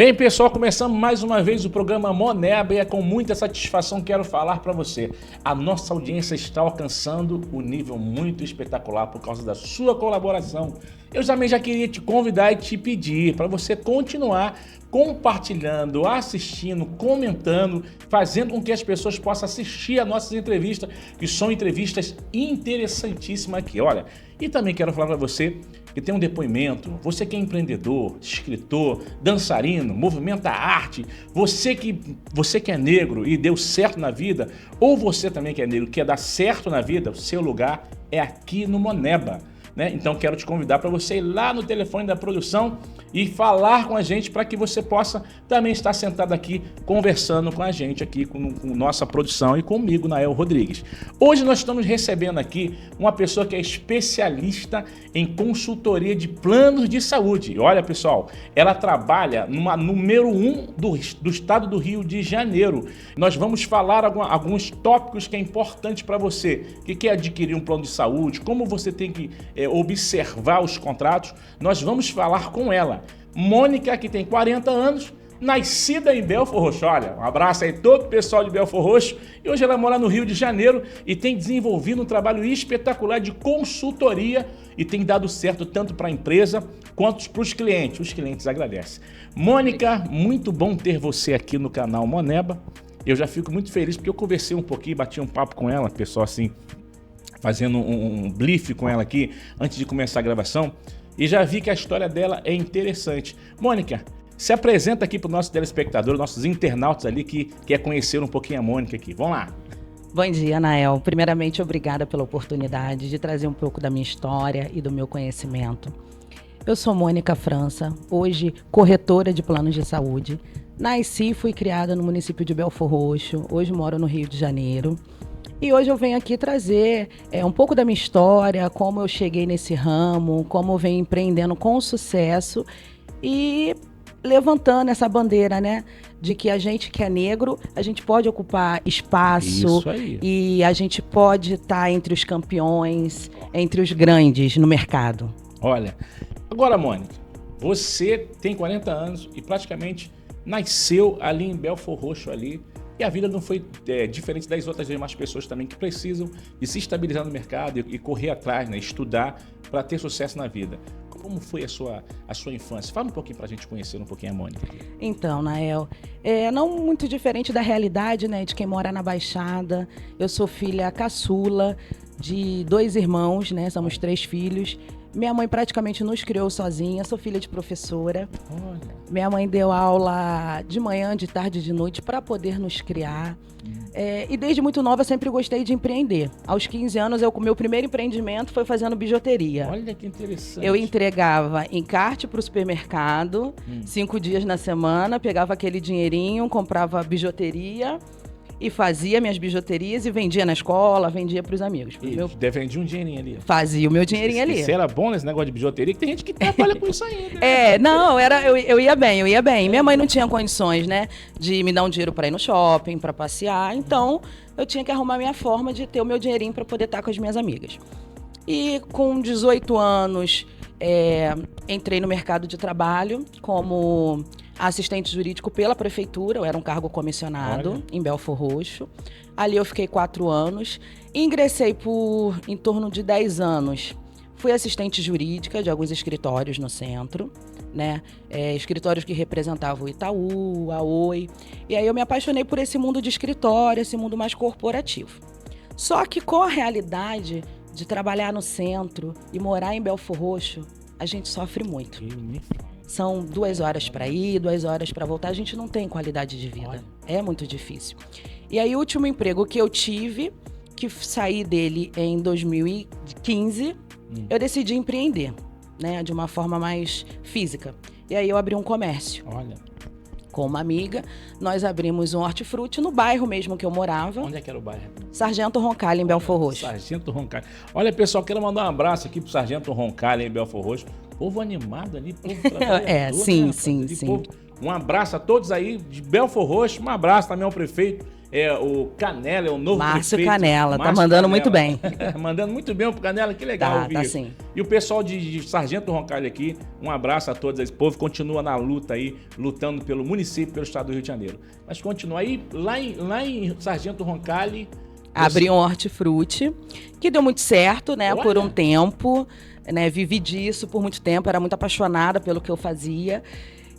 Bem, pessoal, começamos mais uma vez o programa Moneba e é com muita satisfação que quero falar para você. A nossa audiência está alcançando um nível muito espetacular por causa da sua colaboração. Eu também já queria te convidar e te pedir para você continuar compartilhando, assistindo, comentando, fazendo com que as pessoas possam assistir a nossas entrevistas, que são entrevistas interessantíssimas aqui. Olha, e também quero falar para você que tem um depoimento, você que é empreendedor, escritor, dançarino, movimenta a arte, você que é negro e deu certo na vida, ou você também que é negro, quer dar certo na vida, o seu lugar é aqui no Moneba. Né? Então quero te convidar para você ir lá no telefone da produção e falar com a gente para que você possa também estar sentado aqui conversando com a gente aqui com nossa produção e comigo, Nael Rodrigues. Hoje nós estamos recebendo aqui uma pessoa que é especialista em consultoria de planos de saúde. E olha, pessoal, ela trabalha numa número 1 do estado do Rio de Janeiro. Nós vamos falar alguns tópicos que é importante para você que quer adquirir um plano de saúde, como você tem que observar os contratos. Nós vamos falar com ela, Mônica, que tem 40 anos, nascida em Belford Roxo. Olha, um abraço aí todo o pessoal de Belford Roxo. E hoje ela mora no Rio de Janeiro e tem desenvolvido um trabalho espetacular de consultoria e tem dado certo tanto para a empresa quanto para os clientes. Os clientes agradecem. Mônica, muito bom ter você aqui no canal Moneba. Eu já fico muito feliz porque eu conversei um pouquinho, bati um papo com ela, pessoal, assim, fazendo um brief com ela aqui antes de começar a gravação e já vi que a história dela é interessante. Mônica, se apresenta aqui para o nosso telespectador, nossos internautas ali que quer conhecer um pouquinho a Mônica aqui. Vamos lá. Bom dia, Nael. Primeiramente, obrigada pela oportunidade de trazer um pouco da minha história e do meu conhecimento. Eu sou Mônica França, hoje corretora de planos de saúde. Nasci e fui criada no município de Belford Roxo, hoje moro no Rio de Janeiro. E hoje eu venho aqui trazer um pouco da minha história, como eu cheguei nesse ramo, como eu venho empreendendo com sucesso e levantando essa bandeira, né? De que a gente que é negro, a gente pode ocupar espaço e a gente pode estar entre os campeões, entre os grandes no mercado. Olha, agora, Mônica, você tem 40 anos e praticamente nasceu ali em Belford Roxo ali. E a vida não foi diferente das outras demais pessoas também que precisam de se estabilizar no mercado e correr atrás, né, estudar para ter sucesso na vida. Como foi a sua infância? Fala um pouquinho para a gente conhecer um pouquinho a Mônica. Então, Nael, não muito diferente da realidade, né, de quem mora na Baixada. Eu sou filha caçula de 2 irmãos, né, somos 3 filhos. Minha mãe praticamente nos criou sozinha, sou filha de professora. Olha. Minha mãe deu aula de manhã, de tarde e de noite para poder nos criar. E desde muito nova eu sempre gostei de empreender. Aos 15 anos, meu primeiro empreendimento foi fazendo bijuteria. Olha que interessante. Eu entregava encarte para o supermercado, 5 dias na semana, pegava aquele dinheirinho, comprava bijuteria e fazia minhas bijuterias e vendia na escola, vendia para os amigos. Vendia um dinheirinho ali. Fazia o meu dinheirinho ali. Você era bom nesse negócio de bijuteria, que tem gente que trabalha com isso aí. Né? Eu ia bem. Minha mãe não tinha condições, né, de me dar um dinheiro para ir no shopping, para passear. Então, eu tinha que arrumar minha forma de ter o meu dinheirinho para poder estar com as minhas amigas. E com 18 anos, entrei no mercado de trabalho como assistente jurídico pela prefeitura. Eu era um cargo comissionado em Belford Roxo. Ali eu fiquei 4 anos. Ingressei por em torno de 10 anos. Fui assistente jurídica de alguns escritórios no centro, né? Escritórios que representavam o Itaú, a Oi. E aí eu me apaixonei por esse mundo de escritório, esse mundo mais corporativo. Só que com a realidade de trabalhar no centro e morar em Belford Roxo, a gente sofre muito. São 2 horas para ir, 2 horas para voltar. A gente não tem qualidade de vida. É muito difícil. E aí, o último emprego que eu tive, que saí dele em 2015, eu decidi empreender, né, de uma forma mais física. E aí, eu abri um comércio. Com uma amiga, nós abrimos um hortifruti no bairro mesmo que eu morava. Onde é que era o bairro? Sargento Roncalho, em Belford Roxo. Sargento Roncalho. Olha, pessoal, quero mandar um abraço aqui pro Sargento Roncalho, em Belford Roxo. Povo animado ali, povo trabalhador. Sim. Povo. Um abraço a todos aí de Belford Roxo. Um abraço também ao prefeito, o Canela, é o novo Márcio prefeito. Canela, tá mandando muito bem. Mandando muito bem pro Canela, que legal ouvir tá isso. sim. E o pessoal de Sargento Roncalho aqui, um abraço a todos. Esse povo continua na luta aí, lutando pelo município, pelo estado do Rio de Janeiro. Mas continua aí, lá em Sargento Roncalho... Abri um hortifruti, que deu muito certo, né, Olha. por um tempo, né, vivi disso por muito tempo, era muito apaixonada pelo que eu fazia.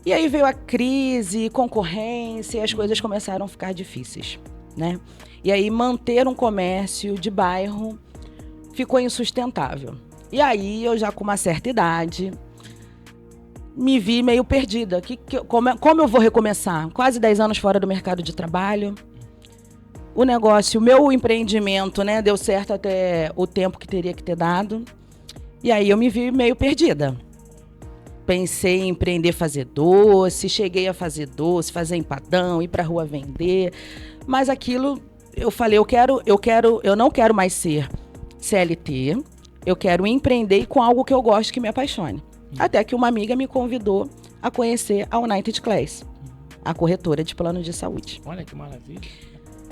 E aí veio a crise, concorrência, e as coisas começaram a ficar difíceis, né? E aí manter um comércio de bairro ficou insustentável. E aí eu já com uma certa idade, me vi meio perdida. Como eu vou recomeçar? Quase 10 anos fora do mercado de trabalho. O negócio, o meu empreendimento, né, deu certo até o tempo que teria que ter dado. E aí eu me vi meio perdida. Pensei em empreender, fazer doce, cheguei a fazer doce, fazer empadão, ir pra rua vender. Mas aquilo, eu falei, eu não quero mais ser CLT, eu quero empreender com algo que eu gosto, que me apaixone. Até que uma amiga me convidou a conhecer a United Class, a corretora de plano de saúde. Olha que maravilha.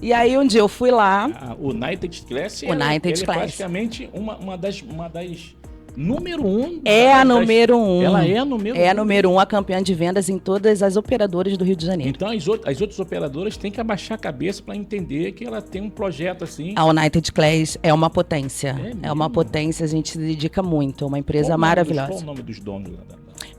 E aí um dia eu fui lá. A United Class, United ela é Class. praticamente uma das número 1. É a número 1. Ela é a número 1. É a número 1, a campeã de vendas em todas as operadoras do Rio de Janeiro. Então as outras operadoras têm que abaixar a cabeça para entender que ela tem um projeto assim. A United Class é uma potência. É É uma mesmo? potência, a gente se dedica muito. É uma empresa Qual maravilhosa. o nome dos donos?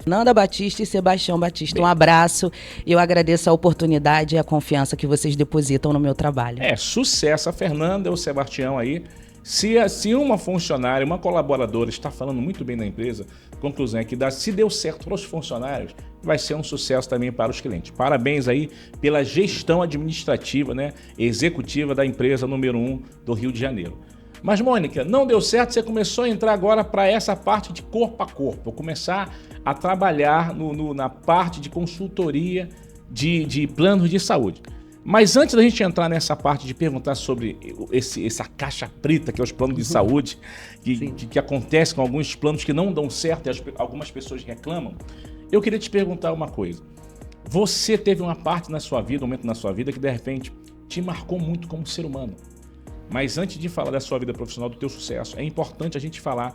Nanda Batista e Sebastião Batista. Um abraço e eu agradeço a oportunidade e a confiança que vocês depositam no meu trabalho. É, sucesso. A Fernanda ou o Sebastião aí. Se uma funcionária, uma colaboradora está falando muito bem da empresa, conclusão é que se deu certo para os funcionários, vai ser um sucesso também para os clientes. Parabéns aí pela gestão administrativa, né, executiva da empresa número 1 do Rio de Janeiro. Mas, Mônica, não deu certo, você começou a entrar agora para essa parte de corpo a corpo, começar a trabalhar na parte de consultoria de planos de saúde. Mas antes da gente entrar nessa parte de perguntar sobre essa caixa preta, que é os planos de saúde, que acontece com alguns planos que não dão certo e algumas pessoas reclamam, eu queria te perguntar uma coisa. Você teve uma parte na sua vida, um momento na sua vida que de repente te marcou muito como ser humano. Mas antes de falar da sua vida profissional, do teu sucesso, é importante a gente falar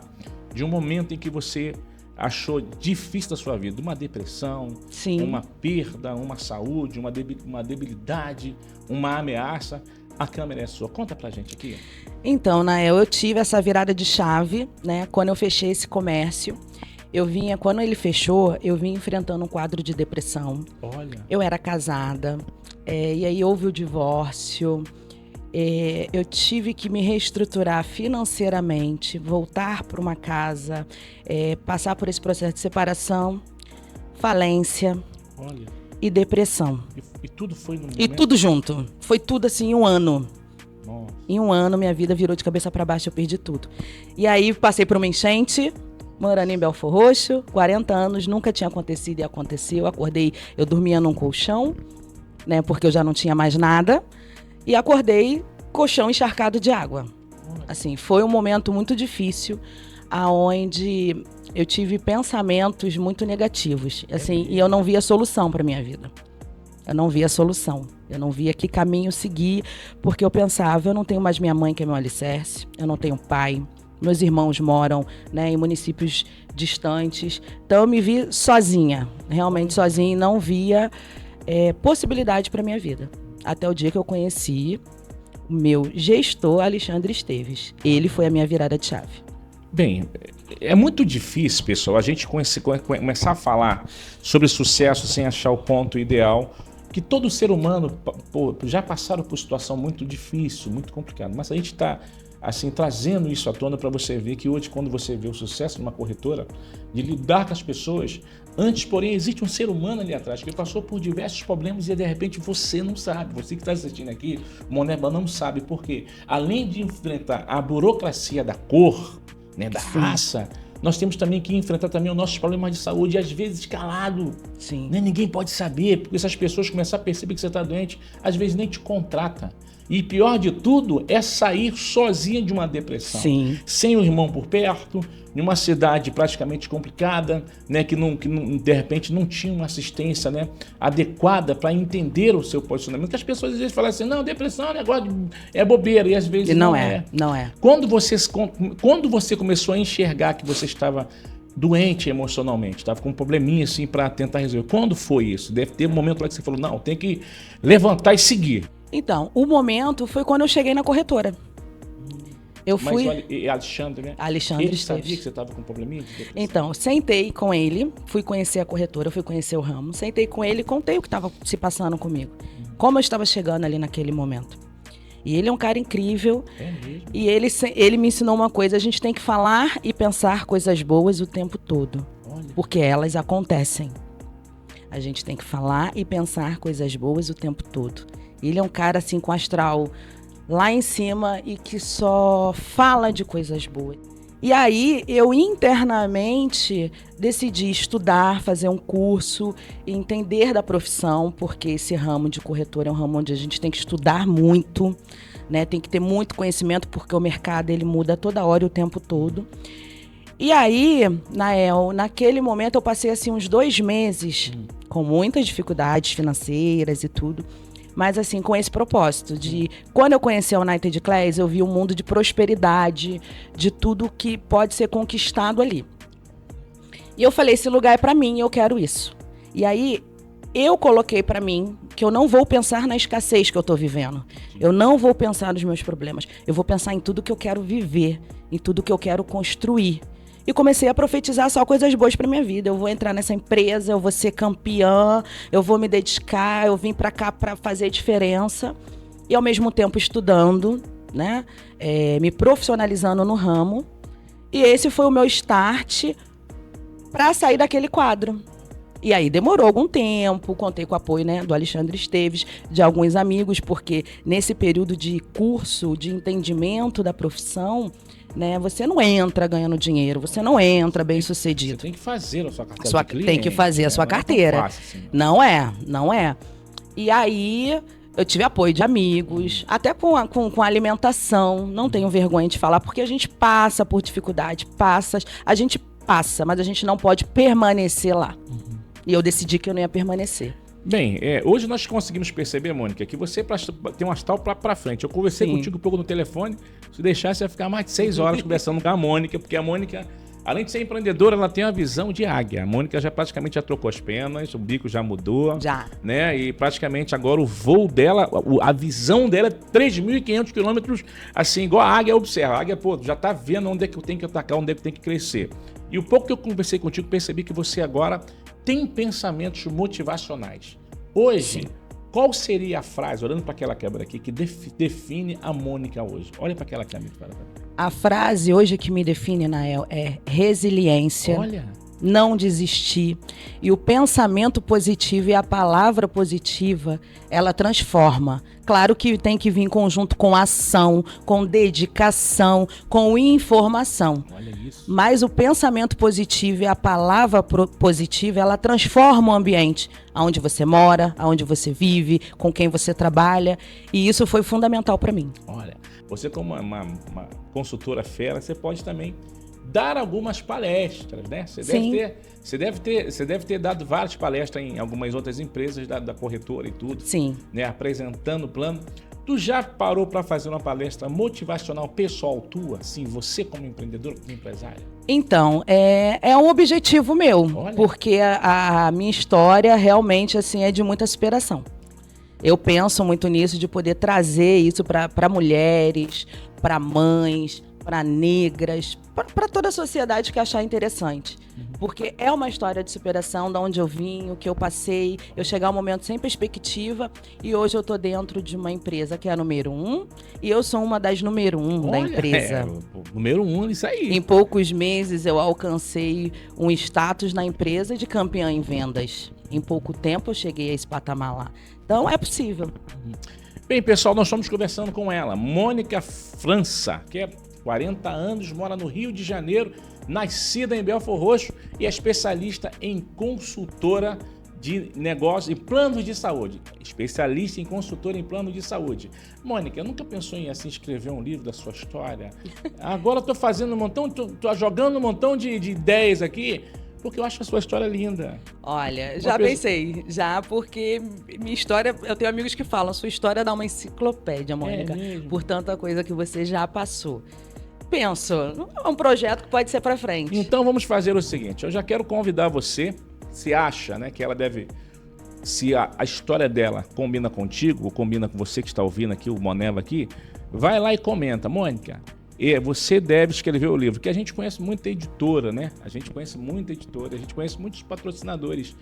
de um momento em que você achou difícil da sua vida, uma depressão, Sim. uma perda, uma saúde, uma debilidade, uma ameaça. A câmera é sua. Conta pra gente aqui. Então, Nael, eu tive essa virada de chave, né? Quando eu fechei esse comércio, quando ele fechou, eu vim enfrentando um quadro de depressão. Olha. Eu era casada, e aí houve o divórcio. Eu tive que me reestruturar financeiramente, voltar para uma casa, passar por esse processo de separação, falência. Olha. E depressão. E tudo foi no momento? E tudo junto. Foi tudo assim em um ano. Nossa. Em um ano, minha vida virou de cabeça para baixo, eu perdi tudo. E aí passei por uma enchente, morando em Belfor Roxo, 40 anos, nunca tinha acontecido e aconteceu. Acordei, eu dormia num colchão, né, porque eu já não tinha mais nada. E acordei, colchão encharcado de água. Assim, foi um momento muito difícil, aonde eu tive pensamentos muito negativos. Assim, e eu não via solução para minha vida. Eu não via solução. Eu não via que caminho seguir, porque eu pensava, eu não tenho mais minha mãe, que é meu alicerce. Eu não tenho pai. Meus irmãos moram, né, em municípios distantes. Então eu me vi sozinha, realmente sozinha, e não via possibilidade para minha vida. Até o dia que eu conheci o meu gestor, Alexandre Esteves. Ele foi a minha virada de chave. Bem, é muito difícil, pessoal, a gente começar a falar sobre sucesso sem achar o ponto ideal, que todo ser humano já passaram por situação muito difícil, muito complicada. Mas a gente está assim, trazendo isso à tona para você ver que hoje, quando você vê o sucesso de uma corretora, de lidar com as pessoas, antes, porém, existe um ser humano ali atrás que passou por diversos problemas e, de repente, você não sabe. Você que está assistindo aqui, Moneba não sabe por quê. Além de enfrentar a burocracia da cor, né, da raça, nós temos também que enfrentar também os nossos problemas de saúde, e às vezes calado. Sim. Né? Ninguém pode saber, porque se as pessoas começarem a perceber que você está doente, às vezes nem te contrata. E pior de tudo é sair sozinha de uma depressão. Sim. Sem o irmão por perto, em uma cidade praticamente complicada, né, que de repente não tinha uma assistência, né, adequada para entender o seu posicionamento. Porque as pessoas às vezes falam assim, não, depressão é negócio é bobeira, e às vezes não é. Não é. Quando você começou a enxergar que você estava doente emocionalmente, estava com um probleminha assim para tentar resolver, quando foi isso? Deve ter um momento lá que você falou, não, tem que levantar e seguir. Então, o momento foi quando eu cheguei na corretora. Eu fui... Mas o Alexandre, né? Alexandre ele Esteves. sabia que você estava com um probleminha de depressão? Então, sentei com ele, fui conhecer a corretora, fui conhecer o ramo, sentei com ele e contei o que estava se passando comigo. Como eu estava chegando ali naquele momento. E ele é um cara incrível. É mesmo? E ele me ensinou uma coisa, a gente tem que falar e pensar coisas boas o tempo todo. Olha. Porque elas acontecem. A gente tem que falar e pensar coisas boas o tempo todo. Ele é um cara assim com astral lá em cima e que só fala de coisas boas. E aí eu internamente decidi estudar, fazer um curso, entender da profissão, porque esse ramo de corretor é um ramo onde a gente tem que estudar muito, né? Tem que ter muito conhecimento, porque o mercado ele muda toda hora e o tempo todo. E aí, Nael, naquele momento eu passei assim uns 2 meses com muitas dificuldades financeiras e tudo. Mas assim, com esse propósito de... Quando eu conheci a United Class, eu vi um mundo de prosperidade, de tudo que pode ser conquistado ali. E eu falei, esse lugar é pra mim, eu quero isso. E aí, eu coloquei pra mim que eu não vou pensar na escassez que eu tô vivendo. Eu não vou pensar nos meus problemas. Eu vou pensar em tudo que eu quero viver, em tudo que eu quero construir. E comecei a profetizar só coisas boas para minha vida. Eu vou entrar nessa empresa, eu vou ser campeã, eu vou me dedicar, eu vim para cá para fazer diferença. E ao mesmo tempo estudando, né? Me profissionalizando no ramo. E esse foi o meu start para sair daquele quadro. E aí demorou algum tempo, contei com o apoio, né, do Alexandre Esteves, de alguns amigos, porque nesse período de curso, de entendimento da profissão, né, você não entra ganhando dinheiro, você não entra bem sucedido. Você tem que fazer a sua carteira de cliente. Tem que fazer a sua carteira. Não é tão fácil assim. Não é. E aí eu tive apoio de amigos, até com a alimentação, não tenho vergonha de falar, porque a gente passa por dificuldade, a gente passa, mas a gente não pode permanecer lá. E eu decidi que eu não ia permanecer. Bem, hoje nós conseguimos perceber, Mônica, que você tem um astral pra frente. Eu conversei contigo um pouco no telefone, se deixasse, ia ficar mais de 6 horas conversando com a Mônica, porque a Mônica, além de ser empreendedora, ela tem uma visão de águia. A Mônica praticamente já trocou as penas, o bico já mudou. Já. Né? E praticamente agora o voo dela, a visão dela é 3.500 quilômetros, assim, igual a águia observa. A águia, já tá vendo onde é que eu tenho que atacar, onde é que eu tenho que crescer. E o pouco que eu conversei contigo, percebi que você agora tem pensamentos motivacionais. Hoje, qual seria a frase, olhando para aquela câmera aqui, que define a Mônica hoje? Olha para aquela câmera. A frase hoje que me define, Nael, é resiliência. Olha. Não desistir. E o pensamento positivo e a palavra positiva, ela transforma. Claro que tem que vir em conjunto com ação, com dedicação, com informação. Olha isso. Mas o pensamento positivo e a palavra positiva, ela transforma o ambiente. Aonde você mora, aonde você vive, com quem você trabalha. E isso foi fundamental para mim. Olha, você como uma consultora fera, você pode também dar algumas palestras, né? Você deve ter dado várias palestras em algumas outras empresas da corretora e tudo. Sim. Né? Apresentando o plano. Tu já parou para fazer uma palestra motivacional pessoal tua? Assim, você como empreendedor, como empresária? Então, é um objetivo meu. Olha. Porque a minha história realmente assim, é de muita superação. Eu penso muito nisso, de poder trazer isso para mulheres, para mães, para negras, para toda a sociedade que achar interessante. Porque é uma história de superação, de onde eu vim, o que eu passei, eu chegar a um momento sem perspectiva, e hoje eu tô dentro de uma empresa que é a número 1, e eu sou uma das número 1 da empresa. Número 1, isso aí. Em poucos meses eu alcancei um status na empresa de campeã em vendas. Em pouco tempo eu cheguei a esse patamar lá. Então é possível. Bem, pessoal, nós estamos conversando com ela, Mônica França, que é 40 anos, mora no Rio de Janeiro, nascida em Belford Roxo e é especialista em consultora de negócio e planos de saúde, especialista em consultor em plano de saúde. Mônica, nunca pensou em assim escrever um livro da sua história? Agora estou fazendo um montão, tô jogando um montão de ideias aqui, porque eu acho a sua história linda. Olha, já pensei, porque minha história, eu tenho amigos que falam, sua história dá uma enciclopédia, Mônica, por tanta coisa que você já passou. Penso, é um projeto que pode ser para frente. Então vamos fazer o seguinte, eu já quero convidar você, se acha, né, que ela deve, se a história dela combina contigo, ou combina com você que está ouvindo aqui, o Moneva aqui, vai lá e comenta, Mônica, você deve escrever o livro, que a gente conhece muita editora, né? A gente conhece muita editora, a gente conhece muitos patrocinadores.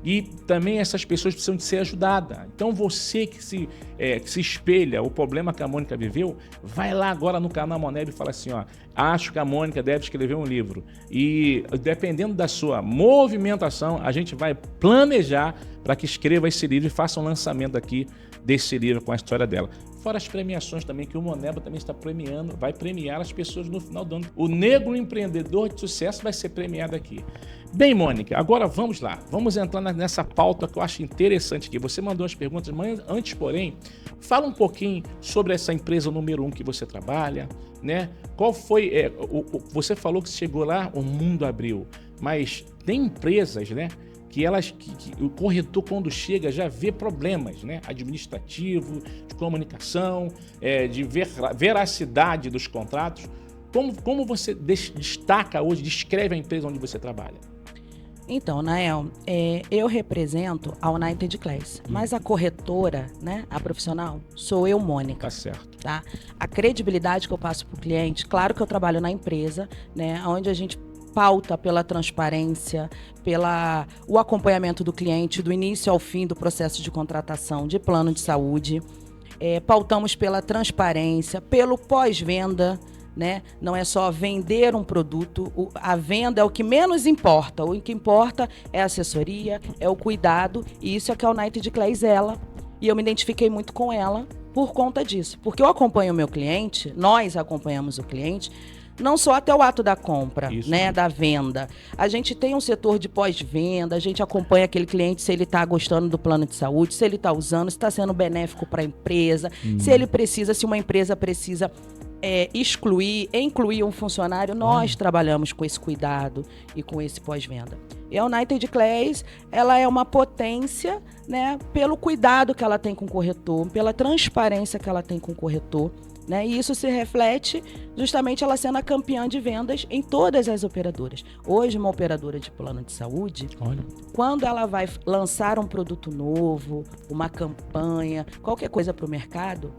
E também essas pessoas precisam de ser ajudadas. Então você que se espelha o problema que a Mônica viveu, vai lá agora no canal Moneb e fala assim, ó, acho que a Mônica deve escrever um livro. E dependendo da sua movimentação, a gente vai planejar para que escreva esse livro e faça um lançamento aqui desse livro com a história dela. Fora as premiações também, que o Moneba também está premiando, vai premiar as pessoas no final do ano. O negro empreendedor de sucesso vai ser premiado aqui. Bem, Mônica, agora vamos lá. Vamos entrar nessa pauta que eu acho interessante aqui. Você mandou as perguntas, mas antes, porém, fala um pouquinho sobre essa empresa número 1 que você trabalha, né? Qual foi... você falou que chegou lá, o mundo abriu, mas tem empresas, né? Que o corretor, quando chega, já vê problemas, né? Administrativo, de comunicação, de veracidade dos contratos. Como você destaca hoje, descreve a empresa onde você trabalha? Então, Nael, eu represento a United Class, mas a corretora, né, a profissional, sou eu, Mônica. Tá certo. Tá? A credibilidade que eu passo para o cliente, claro que eu trabalho na empresa, né, onde a gente pauta pela transparência, o acompanhamento do cliente, do início ao fim do processo de contratação de plano de saúde. Pautamos pela transparência, pelo pós-venda, né? Não é só vender um produto, a venda é o que menos importa. O que importa é a assessoria, é o cuidado, e isso é que a United Class ela. E eu me identifiquei muito com ela por conta disso. Porque eu acompanho o meu cliente, nós acompanhamos o cliente, não só até o ato da compra, né, da venda. A gente tem um setor de pós-venda, a gente acompanha aquele cliente se ele está gostando do plano de saúde, se ele está usando, se está sendo benéfico para a empresa, se uma empresa precisa incluir um funcionário, nós trabalhamos com esse cuidado e com esse pós-venda. E a United Class, ela é uma potência, né, pelo cuidado que ela tem com o corretor, pela transparência que ela tem com o corretor, né? E isso se reflete justamente ela sendo a campeã de vendas em todas as operadoras. Hoje, uma operadora de plano de saúde, quando ela vai lançar um produto novo, uma campanha, qualquer coisa para o mercado,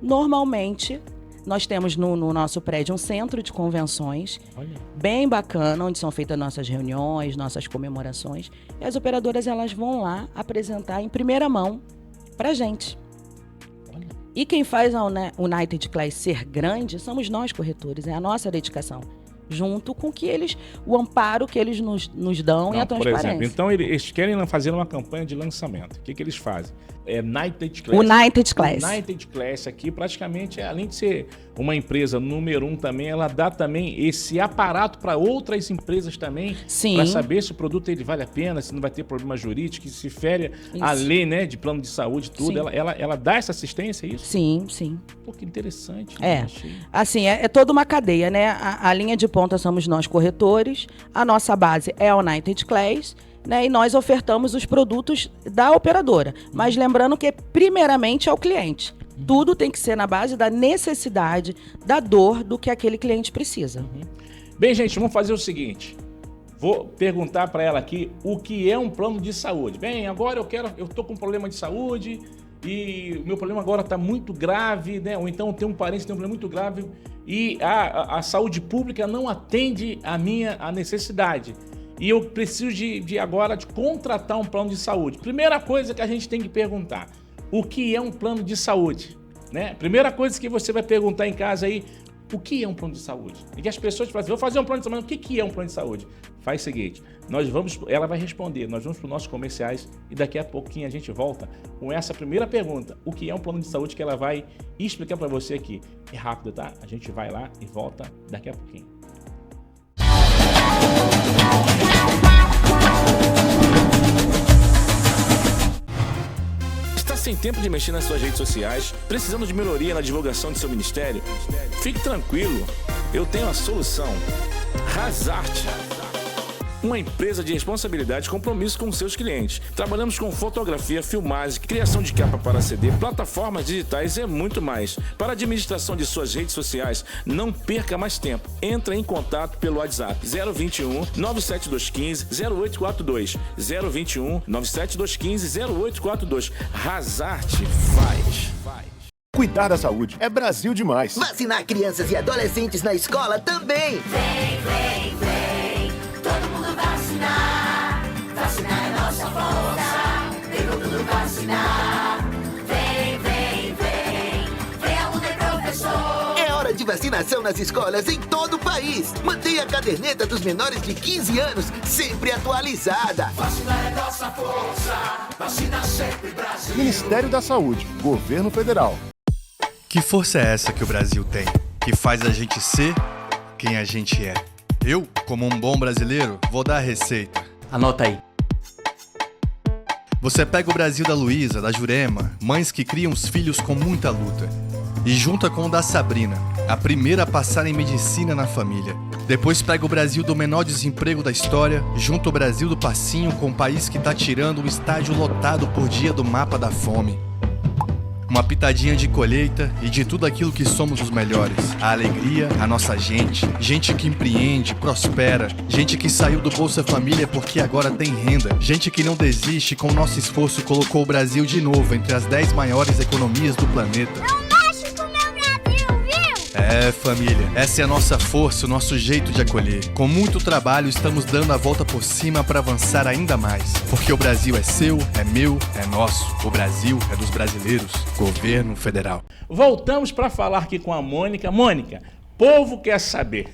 normalmente nós temos no nosso prédio um centro de convenções bem bacana, onde são feitas nossas reuniões, nossas comemorações. E as operadoras elas vão lá apresentar em primeira mão para a gente. E quem faz a United Class ser grande somos nós, corretores, é a nossa dedicação. Junto com o amparo que eles nos dão e a transparência. Por exemplo, então eles querem fazer uma campanha de lançamento. O que eles fazem? United Class. United Class. United Class aqui, praticamente, além de ser uma empresa número 1 também, ela dá também esse aparato para outras empresas também, para saber se o produto ele vale a pena, se não vai ter problema jurídico, se fere a lei, né, de plano de saúde, tudo. Ela dá essa assistência, é isso? Sim, sim. Pô, que interessante. Assim, é toda uma cadeia, né? A linha de ponta somos nós, corretores, a nossa base é a United Class, né, e nós ofertamos os produtos da operadora. Mas lembrando que, primeiramente, é o cliente. Tudo tem que ser na base da necessidade, da dor do que aquele cliente precisa. Bem, gente, vamos fazer o seguinte. Vou perguntar para ela aqui o que é um plano de saúde. Bem, agora eu tô com um problema de saúde e o meu problema agora está muito grave, né? Ou então eu tenho um parente que tem um problema muito grave e a saúde pública não atende a necessidade. E eu preciso agora de contratar um plano de saúde. Primeira coisa que a gente tem que perguntar, o que é um plano de saúde? Né? Primeira coisa que você vai perguntar em casa aí, o que é um plano de saúde? E que as pessoas falam assim, vou fazer um plano de saúde, o que é um plano de saúde? Faz o seguinte, ela vai responder, nós vamos para os nossos comerciais e daqui a pouquinho a gente volta com essa primeira pergunta, o que é um plano de saúde que ela vai explicar para você aqui. É rápido, tá? A gente vai lá e volta daqui a pouquinho. sem tempo de mexer nas suas redes sociais? Precisando de melhoria na divulgação de seu ministério? Fique tranquilo, eu tenho a solução. Razarte. Uma empresa de responsabilidade e compromisso com seus clientes. Trabalhamos com fotografia, filmagem, criação de capa para CD, plataformas digitais e muito mais. Para a administração de suas redes sociais, não perca mais tempo. Entre em contato pelo WhatsApp 021 97215 0842. 021 97215 0842. Razarte faz. Cuidar da saúde é Brasil demais. Vacinar crianças e adolescentes na escola também. Vem, vem, vem, todo mundo vacinar. Vacinar é nossa força, vem todo mundo vacinar. Vem, vem, vem, vem aluno e professor. É hora de vacinação nas escolas em todo o país. Mantenha a caderneta dos menores de 15 anos sempre atualizada. Vacinar é nossa força, vacina sempre Brasil. Ministério da Saúde, Governo Federal. Que força é essa que o Brasil tem, que faz a gente ser quem a gente é? Eu, como um bom brasileiro, vou dar a receita. Anota aí. Você pega o Brasil da Luísa, da Jurema, mães que criam os filhos com muita luta, e junta com o da Sabrina, a primeira a passar em medicina na família. Depois pega o Brasil do menor desemprego da história, junta o Brasil do passinho com o país que tá tirando um estádio lotado por dia do mapa da fome. Uma pitadinha de colheita e de tudo aquilo que somos os melhores. A alegria, a nossa gente. Gente que empreende, prospera. Gente que saiu do Bolsa Família porque agora tem renda. Gente que não desiste, com o nosso esforço colocou o Brasil de novo entre as 10 maiores economias do planeta. É, família, essa é a nossa força, o nosso jeito de acolher. Com muito trabalho, estamos dando a volta por cima para avançar ainda mais. Porque o Brasil é seu, é meu, é nosso. O Brasil é dos brasileiros. Governo Federal. Voltamos para falar aqui com a Mônica. Mônica, povo quer saber.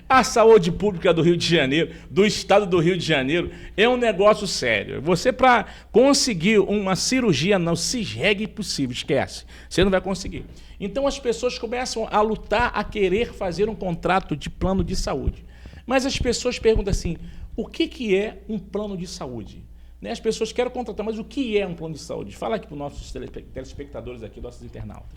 A saúde pública do Rio de Janeiro, do estado do Rio de Janeiro, é um negócio sério. Você, para conseguir uma cirurgia no CISREG, impossível, esquece. Você não vai conseguir. Então as pessoas começam a lutar, a querer fazer um contrato de plano de saúde. Mas as pessoas perguntam assim, o que é um plano de saúde? Né? As pessoas querem contratar, mas o que é um plano de saúde? Fala aqui para os nossos telespectadores aqui, nossos internautas.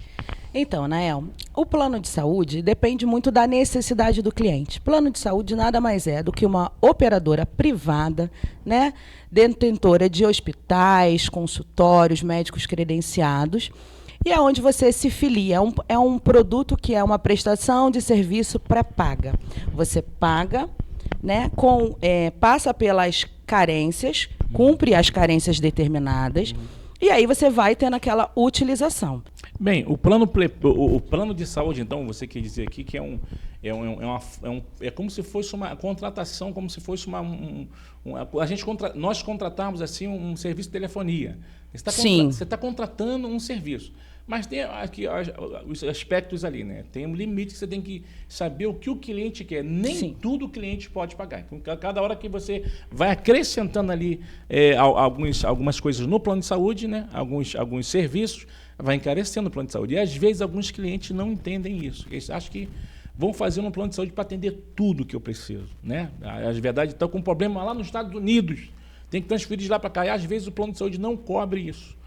Então, Nael, o plano de saúde depende muito da necessidade do cliente. Plano de saúde nada mais é do que uma operadora privada, né, detentora de hospitais, consultórios, médicos credenciados, e é onde você se filia. É um produto que é uma prestação de serviço pré-paga. Você paga, né, passa pelas carências, cumpre as carências determinadas, e aí você vai tendo aquela utilização. Bem, o plano de saúde, então, você quer dizer aqui que é como se fosse uma contratação, como se fosse nós contratarmos assim um serviço de telefonia. Você está contratando um serviço. Mas tem aqui os aspectos ali, né? Tem um limite que você tem que saber o que o cliente quer. Nem tudo o cliente pode pagar. Então, cada hora que você vai acrescentando ali algumas coisas no plano de saúde, né? Alguns serviços, vai encarecendo o plano de saúde. E às vezes alguns clientes não entendem isso. Eles acham que vão fazer um plano de saúde para atender tudo que eu preciso, né? As verdade, estão com um problema lá nos Estados Unidos. Tem que transferir de lá para cá. E às vezes o plano de saúde não cobre isso.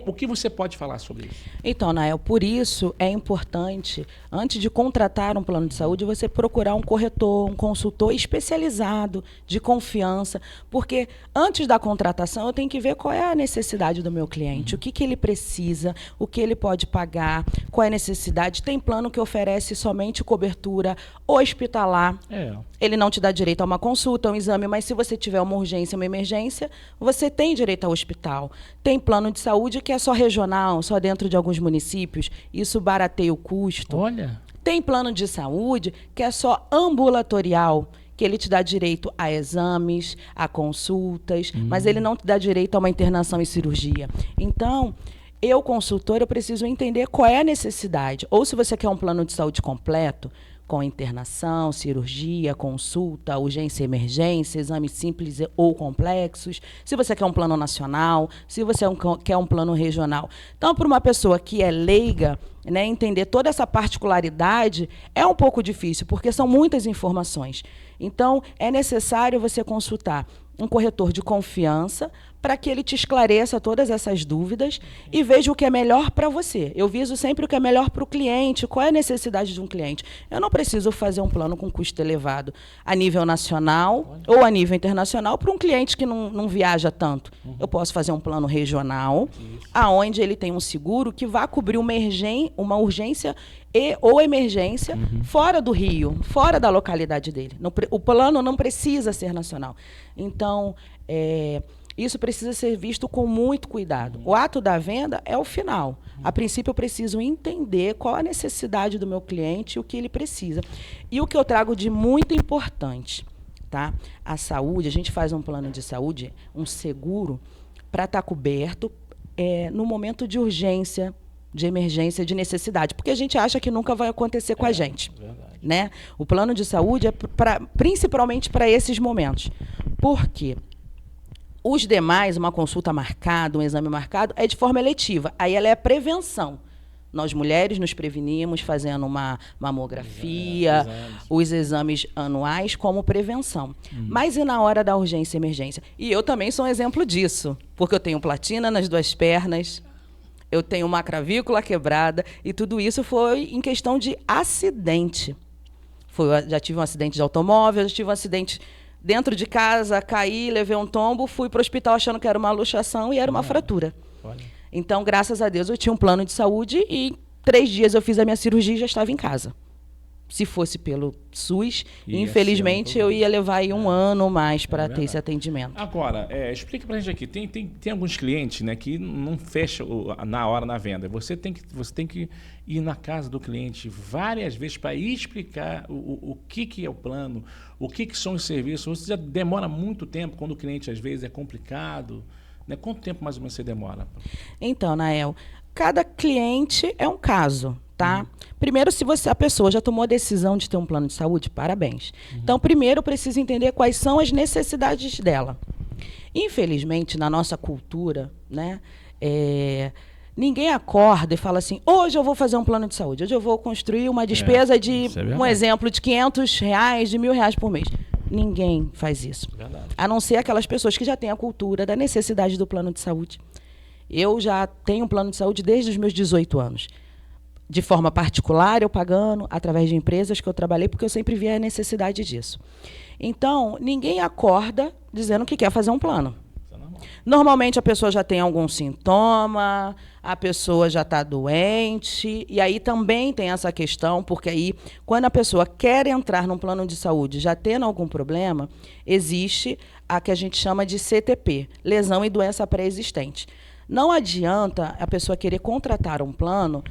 O que você pode falar sobre isso? Então, Nael, por isso é importante, antes de contratar um plano de saúde, você procurar um corretor, um consultor especializado, de confiança, porque antes da contratação eu tenho que ver qual é a necessidade do meu cliente, o que ele precisa, o que ele pode pagar, qual é a necessidade. Tem plano que oferece somente cobertura hospitalar. Ele não te dá direito a uma consulta, a um exame, mas se você tiver uma urgência, uma emergência, você tem direito ao hospital. Tem plano de saúde que é só regional, só dentro de alguns municípios. Isso barateia o custo. Olha. Tem plano de saúde que é só ambulatorial, que ele te dá direito a exames, a consultas, mas ele não te dá direito a uma internação e cirurgia. Então, eu, consultor, eu preciso entender qual é a necessidade. Ou se você quer um plano de saúde completo, com internação, cirurgia, consulta, urgência e emergência, exames simples ou complexos, se você quer um plano nacional, se você quer um plano regional. Então, para uma pessoa que é leiga, né, entender toda essa particularidade é um pouco difícil, porque são muitas informações. Então, é necessário você consultar um corretor de confiança para que ele te esclareça todas essas dúvidas e veja o que é melhor para você. Eu viso sempre o que é melhor para o cliente, qual é a necessidade de um cliente. Eu não preciso fazer um plano com custo elevado a nível nacional ou a nível internacional para um cliente que não viaja tanto. Eu posso fazer um plano regional, aonde ele tem um seguro que vai cobrir uma urgência ou emergência fora do Rio, fora da localidade dele. O plano não precisa ser nacional. Então, isso precisa ser visto com muito cuidado. O ato da venda é o final. A princípio, eu preciso entender qual a necessidade do meu cliente e o que ele precisa. E o que eu trago de muito importante, tá? A saúde, a gente faz um plano de saúde, um seguro, para estar coberto no momento de urgência, de emergência, de necessidade. Porque a gente acha que nunca vai acontecer com a gente. Né? O plano de saúde é principalmente para esses momentos. Por quê? Os demais, uma consulta marcada, um exame marcado, é de forma eletiva. Aí ela é a prevenção. Nós, mulheres, nos prevenimos fazendo uma mamografia, os exames anuais como prevenção. Mas e na hora da urgência e emergência? E eu também sou um exemplo disso, porque eu tenho platina nas 2 pernas, eu tenho uma cravícula quebrada, e tudo isso foi em questão de acidente. Já tive um acidente de automóvel, já tive um acidente dentro de casa, caí, levei um tombo, fui para o hospital achando que era uma luxação e era uma fratura. Então, graças a Deus, eu tinha um plano de saúde e em 3 dias eu fiz a minha cirurgia e já estava em casa. Se fosse pelo SUS, infelizmente, eu ia levar aí 1 ano mais para ter esse atendimento. Agora, explica pra gente aqui, tem alguns clientes, né, que não fecham na hora na venda. Você tem que ir na casa do cliente várias vezes para explicar o que é o plano, o que são os serviços. Você já demora muito tempo quando o cliente, às vezes, é complicado. Né? Quanto tempo mais ou menos você demora? Então, Nael, cada cliente é um caso. Tá? Primeiro, se a pessoa já tomou a decisão de ter um plano de saúde, parabéns. Então, primeiro, eu preciso entender quais são as necessidades dela. Infelizmente, na nossa cultura, né, ninguém acorda e fala assim, hoje eu vou fazer um plano de saúde, hoje eu vou construir uma despesa de, um exemplo, de R$500, de R$1.000 por mês. Ninguém faz isso. A não ser aquelas pessoas que já têm a cultura da necessidade do plano de saúde. Eu já tenho um plano de saúde desde os meus 18 anos. De forma particular, eu pagando, através de empresas que eu trabalhei, porque eu sempre vi a necessidade disso. Então, ninguém acorda dizendo que quer fazer um plano. Normalmente, a pessoa já tem algum sintoma, a pessoa já está doente, e aí também tem essa questão, porque aí, quando a pessoa quer entrar num plano de saúde já tendo algum problema, existe a que a gente chama de CTP, lesão e doença pré-existente. Não adianta a pessoa querer contratar um plano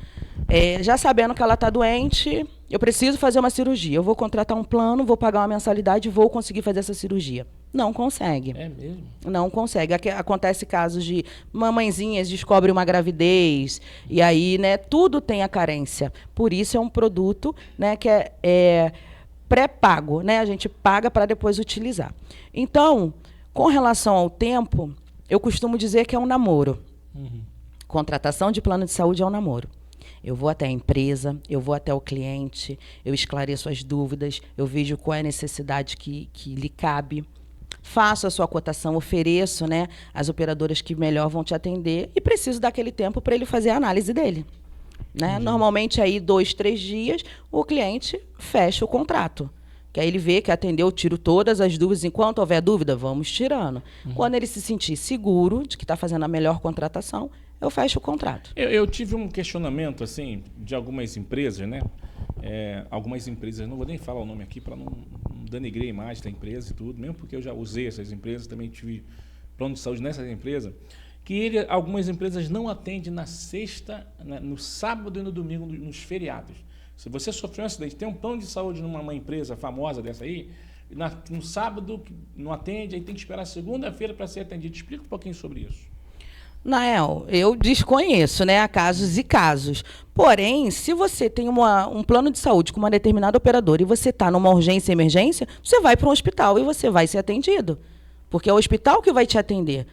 já sabendo que ela está doente, eu preciso fazer uma cirurgia. Eu vou contratar um plano, vou pagar uma mensalidade e vou conseguir fazer essa cirurgia. Não consegue. É mesmo? Não consegue. Acontece casos de mamãezinhas descobrem uma gravidez, e aí, né, tudo tem a carência. Por isso é um produto, né, que é pré-pago, né? A gente paga para depois utilizar. Então, com relação ao tempo, eu costumo dizer que é um namoro. Contratação de plano de saúde é um namoro. Eu vou até a empresa, eu vou até o cliente, eu esclareço as dúvidas, eu vejo qual é a necessidade que lhe cabe, faço a sua cotação, ofereço, né, as operadoras que melhor vão te atender e preciso daquele tempo para ele fazer a análise dele. Né? Normalmente, aí 2, 3 dias, o cliente fecha o contrato. Que aí ele vê que atendeu, tiro todas as dúvidas. Enquanto houver dúvida, vamos tirando. Quando ele se sentir seguro de que está fazendo a melhor contratação, eu fecho o contrato. Eu tive um questionamento, assim, de algumas empresas, né? Algumas empresas, não vou nem falar o nome aqui para não denegrir a imagem da empresa e tudo, mesmo porque eu já usei essas empresas, também tive plano de saúde nessas empresas, que algumas empresas não atendem na sexta, né, no sábado e no domingo, nos feriados. Se você sofreu um acidente, tem um plano de saúde numa empresa famosa dessa aí, no sábado não atende, aí tem que esperar segunda-feira para ser atendido. Explica um pouquinho sobre isso. Nael, eu desconheço, né, casos e casos. Porém, se você tem um plano de saúde com uma determinada operadora e você está numa urgência e emergência, você vai para um hospital e você vai ser atendido. Porque é o hospital que vai te atender.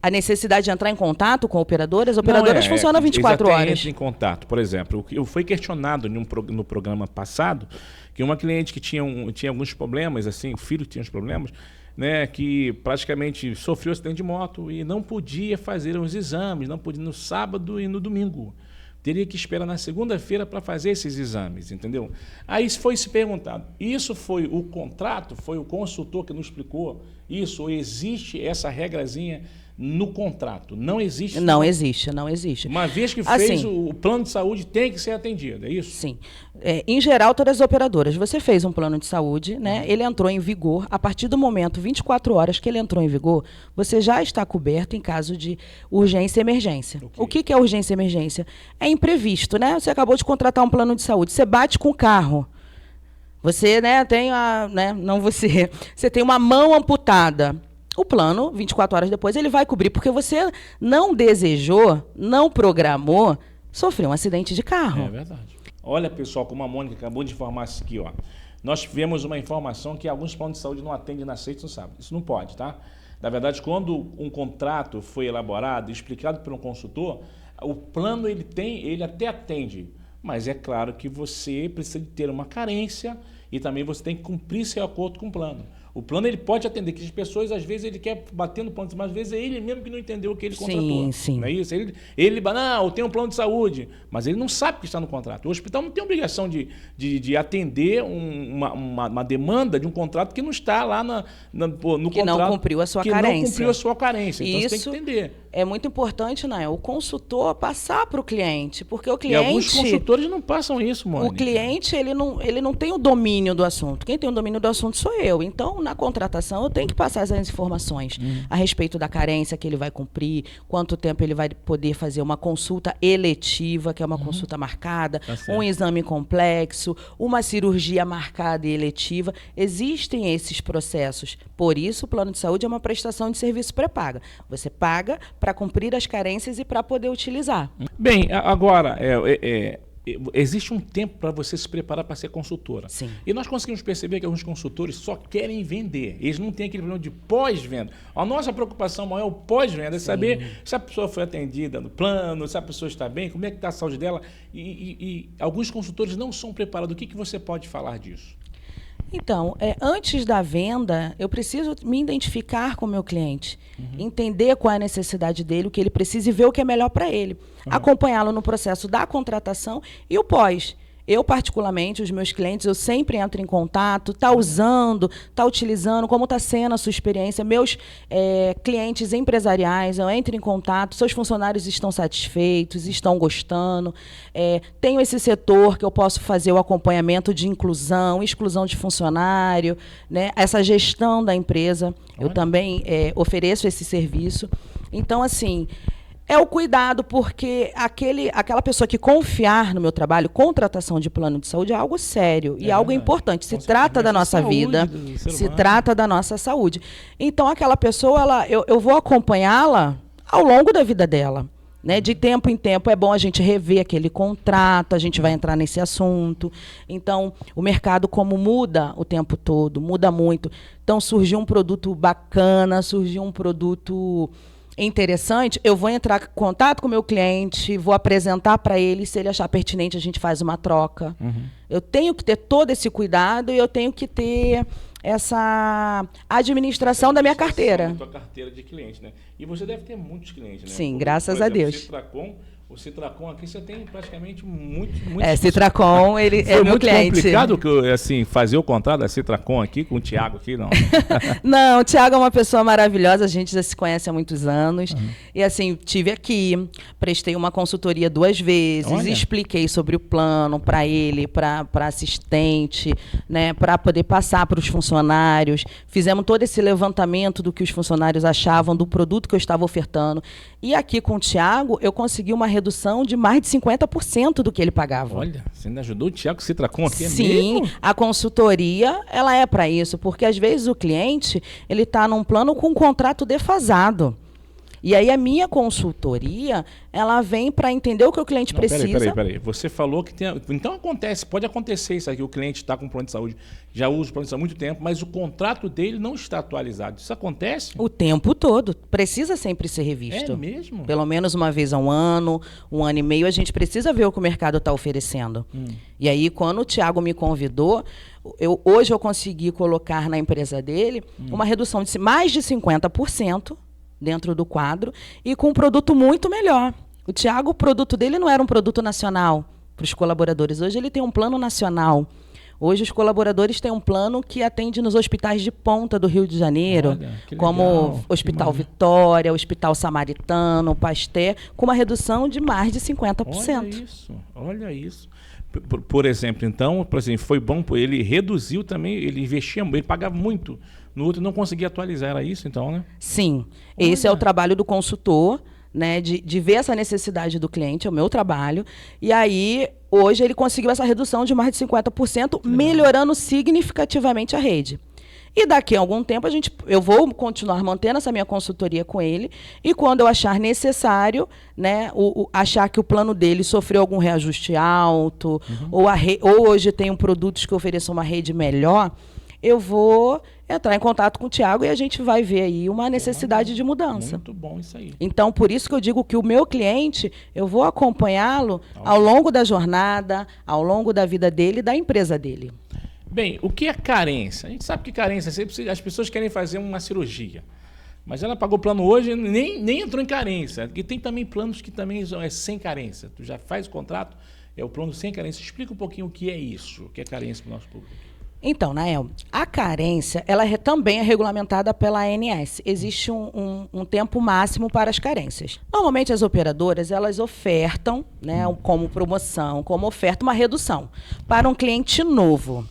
A necessidade de entrar em contato com operadoras, funcionam 24 horas. Entra em contato. Por exemplo, eu fui questionado no programa passado que uma cliente que tinha alguns problemas, assim, o filho tinha uns problemas, né, que praticamente sofreu acidente de moto e não podia fazer os exames, não podia no sábado e no domingo. Teria que esperar na segunda-feira para fazer esses exames, entendeu? Aí foi se perguntado, isso foi o contrato, foi o consultor que nos explicou isso, ou existe essa regrazinha no contrato? Não existe? Não existe, não existe. Uma vez que Assim, fez, o plano de saúde tem que ser atendido, é isso? Sim. Em geral, todas as operadoras, você fez um plano de saúde, né? Ele entrou em vigor, a partir do momento, 24 horas que ele entrou em vigor, você já está coberto em caso de urgência e emergência. Okay. O que é urgência e emergência? É imprevisto, né? Você acabou de contratar um plano de saúde, você bate com o carro. Você, né, tem você tem uma mão amputada. O plano, 24 horas depois, ele vai cobrir, porque você não desejou, não programou, sofrer um acidente de carro. É verdade. Olha, pessoal, como a Mônica acabou de informar isso aqui, ó. Nós tivemos uma informação que alguns planos de saúde não atendem na sexta e no sábado. Isso não pode, tá? Na verdade, quando um contrato foi elaborado, explicado por um consultor, o plano ele até atende, mas é claro que você precisa de ter uma carência e também você tem que cumprir seu acordo com o plano. O plano ele pode atender, que as pessoas, às vezes, ele quer bater no plano, mas às vezes é ele mesmo que não entendeu o que ele contratou. Sim. Não é isso? Ele não, eu tenho um plano de saúde, mas ele não sabe que está no contrato. O hospital não tem obrigação de atender uma demanda de um contrato que não está lá no contrato. Que não cumpriu a sua carência. Que não cumpriu a sua carência. Então isso você tem que entender. É muito importante, né, o consultor passar para o cliente, porque o E cliente... alguns consultores não passam isso, Mônica. O cliente, ele não tem o domínio do assunto. Quem tem o domínio do assunto sou eu. Então, na contratação, eu tenho que passar essas informações a respeito da carência que ele vai cumprir, quanto tempo ele vai poder fazer uma consulta eletiva, que é uma consulta marcada, um exame complexo, uma cirurgia marcada e eletiva. Existem esses processos. Por isso, o plano de saúde é uma prestação de serviço pré-paga. Você paga para cumprir as carências e para poder utilizar. Bem, agora, existe um tempo para você se preparar para ser consultora. Sim. E nós conseguimos perceber que alguns consultores só querem vender. Eles não têm aquele problema de pós-venda. A nossa preocupação maior é o pós-venda, é saber se a pessoa foi atendida no plano, se a pessoa está bem, como é que está a saúde dela. E alguns consultores não são preparados. O que você pode falar disso? Então, antes da venda, eu preciso me identificar com o meu cliente, entender qual é a necessidade dele, o que ele precisa e ver o que é melhor para ele. Acompanhá-lo no processo da contratação e o pós. Eu, particularmente, os meus clientes, eu sempre entro em contato, está usando, está utilizando, como está sendo a sua experiência. Meus clientes empresariais, eu entro em contato, seus funcionários estão satisfeitos, estão gostando. Tenho esse setor que eu posso fazer o acompanhamento de inclusão, exclusão de funcionário, né? Essa gestão da empresa. Eu também ofereço esse serviço. Então, assim... É o cuidado, porque aquela pessoa que confiar no meu trabalho, contratação de plano de saúde, é algo sério e algo importante. Se trata da nossa vida, se trata da nossa saúde. Então, aquela pessoa, eu vou acompanhá-la ao longo da vida dela. Né? De tempo em tempo é bom a gente rever aquele contrato, a gente vai entrar nesse assunto. Então, o mercado como muda o tempo todo, muda muito. Então, surgiu um produto bacana, surgiu um produto... interessante, eu vou entrar em contato com o meu cliente, vou apresentar para ele, se ele achar pertinente, a gente faz uma troca. Eu tenho que ter todo esse cuidado e eu tenho que ter essa administração da minha carteira. Da tua carteira de cliente, né? E você deve ter muitos clientes, né? Sim, graças a Deus. O Citracom aqui você tem praticamente muito. Citracom, ele é meu cliente. Foi muito complicado assim, fazer o contrato da Citracom aqui com o Thiago aqui, não? Não, o Thiago é uma pessoa maravilhosa, a gente já se conhece há muitos anos. E assim, tive aqui, prestei uma consultoria 2 vezes, expliquei sobre o plano para ele, para assistente, né, para poder passar para os funcionários. Fizemos todo esse levantamento do que os funcionários achavam do produto que eu estava ofertando. E aqui com o Thiago, eu consegui uma redução de mais de 50% do que ele pagava. Olha, você ainda ajudou o Thiago Citracom aqui? Sim, a consultoria, ela é para isso, porque às vezes o cliente, ele está num plano com um contrato defasado. E aí a minha consultoria, ela vem para entender o que o cliente Não, precisa. Peraí. Você falou que tem. Então pode acontecer isso aqui, o cliente está com plano de saúde, já usa o plano de saúde há muito tempo, mas o contrato dele não está atualizado. Isso acontece? O tempo todo. Precisa sempre ser revisto. É mesmo? Pelo menos uma vez a um ano e meio, a gente precisa ver o que o mercado está oferecendo. E aí, quando o Thiago me convidou, hoje eu consegui colocar na empresa dele uma redução de mais de 50% dentro do quadro e com um produto muito melhor. O Thiago, o produto dele não era um produto nacional para os colaboradores. Hoje ele tem um plano nacional. Hoje os colaboradores têm um plano que atende nos hospitais de ponta do Rio de Janeiro, Olha, que como legal, Hospital Vitória, Hospital Samaritano, Pasteur, com uma redução de mais de 50%. Olha isso. Por exemplo, então, foi bom, ele reduziu também, ele investia, ele pagava muito. No outro não conseguia atualizar, era isso então, né? Sim, esse é o trabalho do consultor, né, de ver essa necessidade do cliente, é o meu trabalho. E aí, hoje, ele conseguiu essa redução de mais de 50%, melhorando significativamente a rede. E daqui a algum tempo eu vou continuar mantendo essa minha consultoria com ele, e quando eu achar necessário, né, achar que o plano dele sofreu algum reajuste alto, ou hoje tem produtos que ofereçam uma rede melhor, eu vou entrar em contato com o Thiago e a gente vai ver aí uma necessidade de mudança. Muito bom isso aí. Então, por isso que eu digo que o meu cliente, eu vou acompanhá-lo ao longo da jornada, ao longo da vida dele e da empresa dele. Bem, o que é carência? A gente sabe que carência, as pessoas querem fazer uma cirurgia, mas ela pagou o plano hoje, nem entrou em carência. E tem também planos que também é sem carência. Tu já faz o contrato, é o plano sem carência. Explica um pouquinho o que é isso, o que é carência para o nosso público. Então, Nael, a carência, ela também é regulamentada pela ANS. Existe um tempo máximo para as carências. Normalmente, as operadoras, elas ofertam, né, como promoção, como oferta, uma redução para um cliente novo.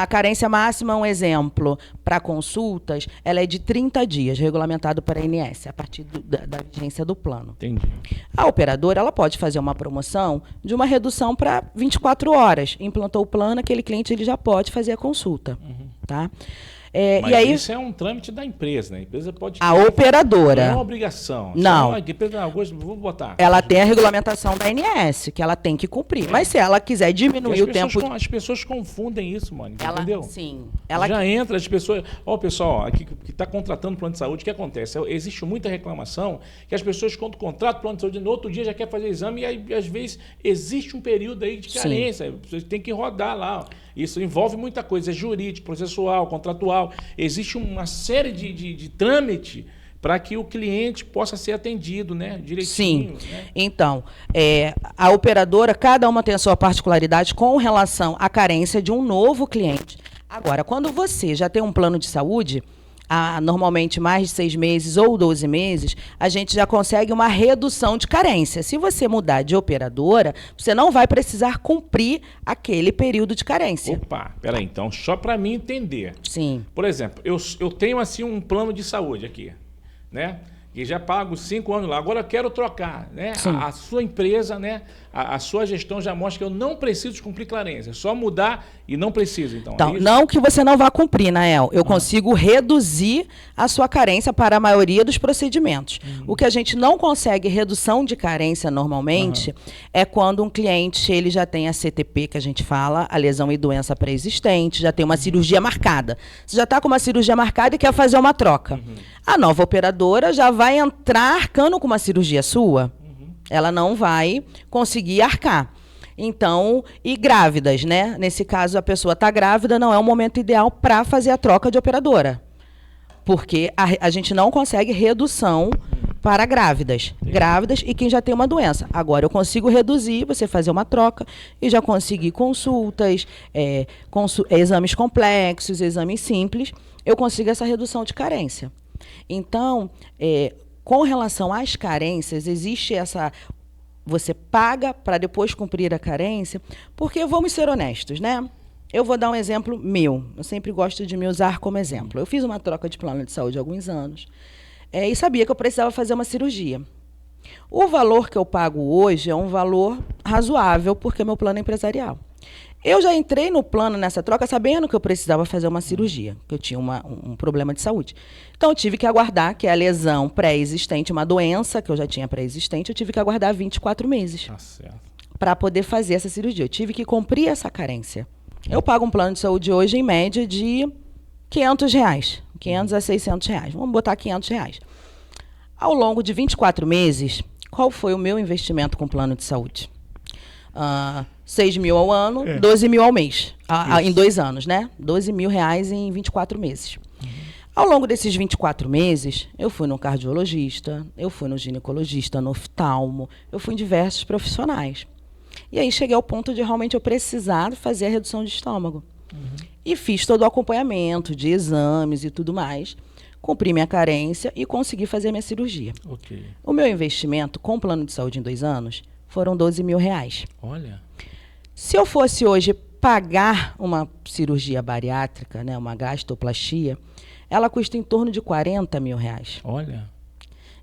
A carência máxima, um exemplo, para consultas, ela é de 30 dias, regulamentado para a ANS, a partir da vigência do plano. Entendi. A operadora, ela pode fazer uma promoção de uma redução para 24 horas. Implantou o plano, aquele cliente ele já pode fazer a consulta. Tá? Mas e aí, isso é um trâmite da empresa, né? A empresa pode... A operadora... Não é uma obrigação. Não. Vou botar. Ela tem a regulamentação da ANS, que ela tem que cumprir. Mas se ela quiser diminuir o tempo... As pessoas confundem isso, mano. Entendeu? Sim. Já entra as pessoas... Pessoal, aqui que está contratando plano de saúde, o que acontece? Existe muita reclamação que as pessoas, quando contratam plano de saúde, no outro dia já quer fazer exame e aí, às vezes, existe um período aí de carência. Você tem que rodar lá. Isso envolve muita coisa, é jurídico, processual, contratual. Existe uma série de trâmite para que o cliente possa ser atendido, né, direitinho. Sim. Né? Então, a operadora, cada uma tem a sua particularidade com relação à carência de um novo cliente. Agora, quando você já tem um plano de saúde, normalmente mais de 6 meses ou 12 meses, a gente já consegue uma redução de carência. Se você mudar de operadora, você não vai precisar cumprir aquele período de carência. Opa, peraí, então, só para mim entender. Sim. Por exemplo, eu tenho assim um plano de saúde aqui, né? E já pago 5 anos lá. Agora eu quero trocar, né? A sua empresa, né? A sua gestão já mostra que eu não preciso cumprir carência. É só mudar e não preciso, então. Então, não que você não vá cumprir, Nael. Eu consigo reduzir a sua carência para a maioria dos procedimentos. O que a gente não consegue redução de carência normalmente é quando um cliente ele já tem a CTP, que a gente fala, a lesão e doença pré-existente, já tem uma cirurgia marcada. Você já está com uma cirurgia marcada e quer fazer uma troca. A nova operadora já vai entrar arcando com uma cirurgia sua. Ela não vai conseguir arcar. Então, e grávidas, né? Nesse caso, a pessoa está grávida, não é o momento ideal para fazer a troca de operadora. Porque a gente não consegue redução para grávidas. Grávidas e quem já tem uma doença. Agora, eu consigo reduzir, você fazer uma troca e já conseguir consultas, exames complexos, exames simples. Eu consigo essa redução de carência. Então, com relação às carências, existe essa... Você paga para depois cumprir a carência, porque vamos ser honestos, né? Eu vou dar um exemplo meu. Eu sempre gosto de me usar como exemplo. Eu fiz uma troca de plano de saúde há alguns anos e sabia que eu precisava fazer uma cirurgia. O valor que eu pago hoje é um valor razoável, porque meu plano é empresarial. Eu já entrei no plano nessa troca sabendo que eu precisava fazer uma cirurgia, que eu tinha um problema de saúde. Então, eu tive que aguardar, que é a lesão pré-existente, uma doença que eu já tinha pré-existente, eu tive que aguardar 24 meses Tá certo. para poder fazer essa cirurgia. Eu tive que cumprir essa carência. Eu pago um plano de saúde hoje, em média, de R$500, 500 a R$600. Vamos botar R$500. Ao longo de 24 meses, qual foi o meu investimento com plano de saúde? 6 mil ao ano, 12 mil ao mês. Em 2 anos, né? 12 mil reais em 24 meses. Ao longo desses 24 meses, eu fui no cardiologista, eu fui no ginecologista, no oftalmo, eu fui em diversos profissionais. E aí cheguei ao ponto de realmente eu precisar fazer a redução de estômago. E fiz todo o acompanhamento de exames e tudo mais. Cumpri minha carência e consegui fazer minha cirurgia. Ok. O meu investimento com plano de saúde em 2 anos foram 12 mil reais. Olha. Se eu fosse hoje pagar uma cirurgia bariátrica, né, uma gastroplastia, ela custa em torno de 40 mil reais. Olha.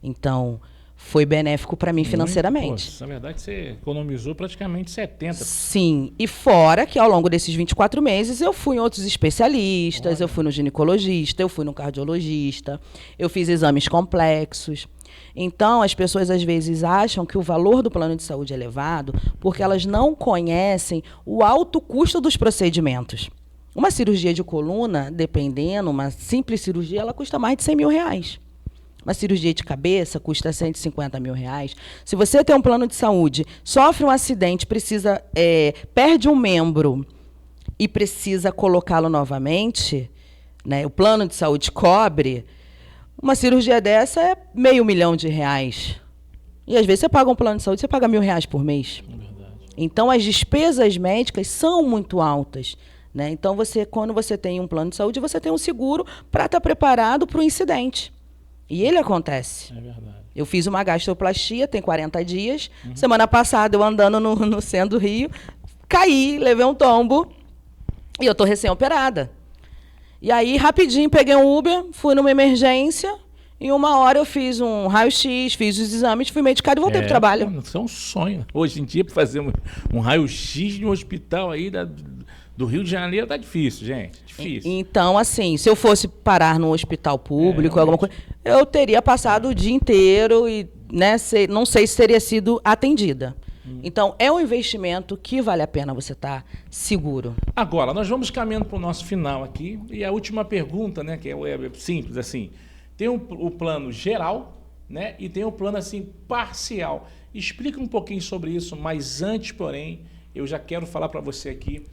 Então, foi benéfico para mim financeiramente. Pô, na verdade, você economizou praticamente 70%. Sim, e fora que ao longo desses 24 meses eu fui em outros especialistas, eu fui no ginecologista, eu fui no cardiologista, eu fiz exames complexos. Então, as pessoas às vezes acham que o valor do plano de saúde é elevado porque elas não conhecem o alto custo dos procedimentos. Uma cirurgia de coluna, dependendo, uma simples cirurgia, ela custa mais de 100 mil reais. Uma cirurgia de cabeça custa 150 mil reais. Se você tem um plano de saúde, sofre um acidente, perde um membro e precisa colocá-lo novamente, né, o plano de saúde cobre, uma cirurgia dessa é R$500 mil. E às vezes você paga um plano de saúde, você paga R$1.000 por mês. Então as despesas médicas são muito altas. Né? Então, quando você tem um plano de saúde, você tem um seguro para estar preparado para o incidente. E ele acontece. É verdade. Eu fiz uma gastroplastia, tem 40 dias. Semana passada, eu andando no centro do Rio, caí, levei um tombo e eu estou recém-operada. E aí, rapidinho, peguei um Uber, fui numa emergência. Em 1 hora eu fiz um raio-x, fiz os exames, fui medicada e voltei para o trabalho. Isso é um sonho. Hoje em dia, para fazer um raio-x de um hospital aí do Rio de Janeiro tá difícil, gente. Difícil. Então, assim, se eu fosse parar no hospital público, alguma coisa, eu teria passado o dia inteiro e, né, não sei se teria sido atendida. Então, é um investimento que vale a pena você estar seguro. Agora, nós vamos caminhando para o nosso final aqui. E a última pergunta, né, que é simples, assim. Tem o plano geral, né, e tem o plano, assim, parcial. Explica um pouquinho sobre isso, mas antes, porém, eu já quero falar para você aqui,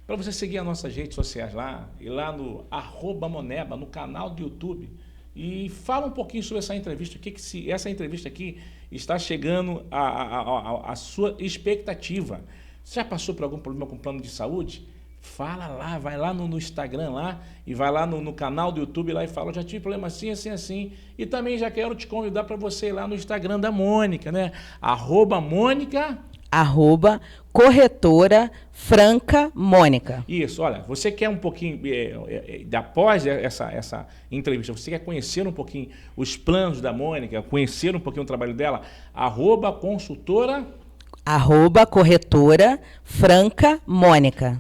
para você seguir as nossas redes sociais lá, e lá no @Moneba, no canal do YouTube, e fala um pouquinho sobre essa entrevista, se essa entrevista aqui está chegando à sua expectativa. Você já passou por algum problema com plano de saúde? Fala lá, vai lá no Instagram lá, e vai lá no canal do YouTube lá e fala, eu já tive problema assim, assim, assim. E também já quero te convidar para você ir lá no Instagram da Mônica, né? @Mônica... @corretora Franca Mônica. Isso, olha, você quer um pouquinho, após essa entrevista, você quer conhecer um pouquinho os planos da Mônica, conhecer um pouquinho o trabalho dela, @consultora... @corretora Franca Mônica.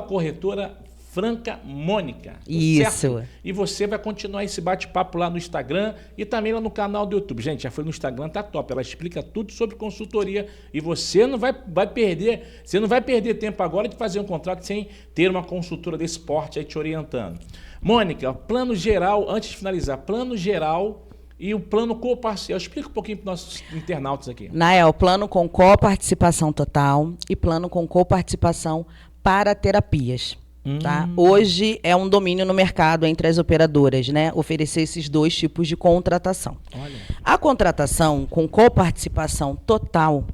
@corretora Franca Mônica. Isso. Certo? E você vai continuar esse bate-papo lá no Instagram e também lá no canal do YouTube. Gente, já foi no Instagram, tá top. Ela explica tudo sobre consultoria e você não vai perder tempo agora de fazer um contrato sem ter uma consultora desse porte aí te orientando. Mônica, plano geral, antes de finalizar, plano geral e o plano coparcial. Explica um pouquinho para os nossos internautas aqui. Nael, plano com coparticipação total e plano com coparticipação para terapias. Tá? Hoje é um domínio no mercado entre as operadoras, né? Oferecer esses 2 tipos de contratação. Olha. A contratação com coparticipação total,